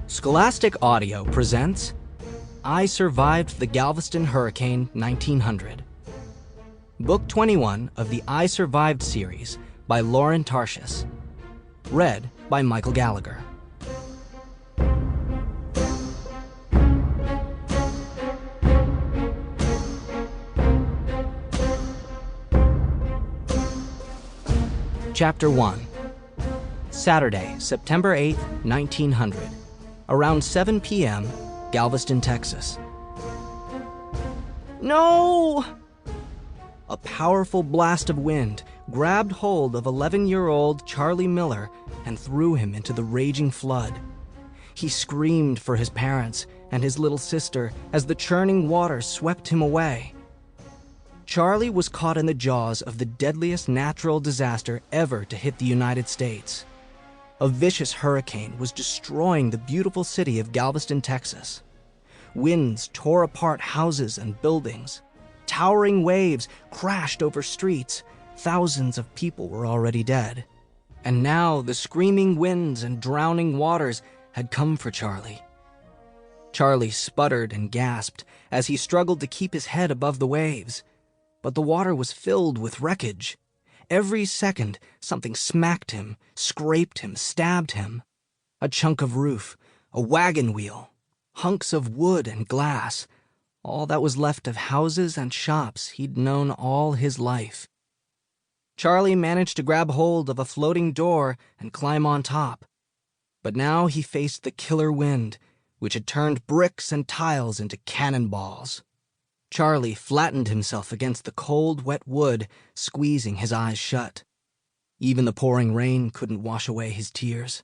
Scholastic Audio presents I Survived the Galveston Hurricane 1900. Book 21 of the I Survived series by Lauren Tarshis. Read by Michael Gallagher. Chapter 1. Saturday, September 8, 1900. Around 7 p.m., Galveston, Texas. No! A powerful blast of wind grabbed hold of 11-year-old Charlie Miller and threw him into the raging flood. He screamed for his parents and his little sister as the churning waters swept him away. Charlie was caught in the jaws of the deadliest natural disaster ever to hit the United States. A vicious hurricane was destroying the beautiful city of Galveston, Texas. Winds tore apart houses and buildings. Towering waves crashed over streets. Thousands of people were already dead. And now the screaming winds and drowning waters had come for Charlie. Charlie sputtered and gasped as he struggled to keep his head above the waves. But the water was filled with wreckage. Every second, something smacked him, scraped him, stabbed him. A chunk of roof, a wagon wheel, hunks of wood and glass, all that was left of houses and shops he'd known all his life. Charlie managed to grab hold of a floating door and climb on top. But now he faced the killer wind, which had turned bricks and tiles into cannonballs. Charlie flattened himself against the cold, wet wood, squeezing his eyes shut. Even the pouring rain couldn't wash away his tears.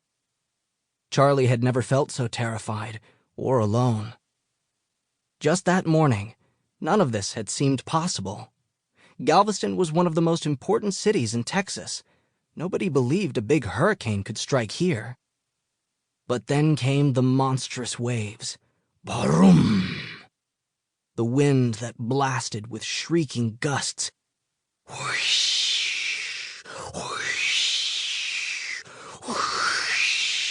Charlie had never felt so terrified or alone. Just that morning, none of this had seemed possible. Galveston was one of the most important cities in Texas. Nobody believed a big hurricane could strike here. But then came the monstrous waves. Baroom! The wind that blasted with shrieking gusts. Whoosh, whoosh, whoosh.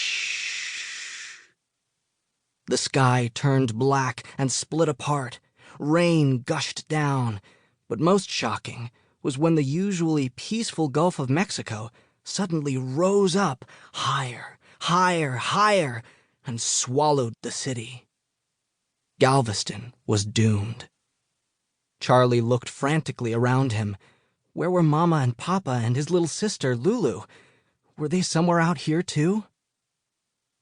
The sky turned black and split apart. Rain gushed down. But most shocking was when the usually peaceful Gulf of Mexico suddenly rose up higher, higher, higher, and swallowed the city. Galveston was doomed. Charlie looked frantically around him. Where were Mama and Papa and his little sister, Lulu? Were they somewhere out here, too?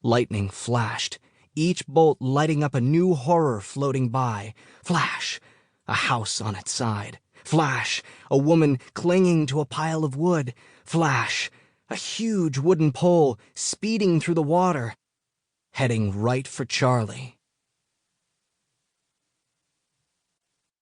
Lightning flashed, each bolt lighting up a new horror floating by. Flash! A house on its side. Flash! A woman clinging to a pile of wood. Flash! A huge wooden pole speeding through the water, heading right for Charlie.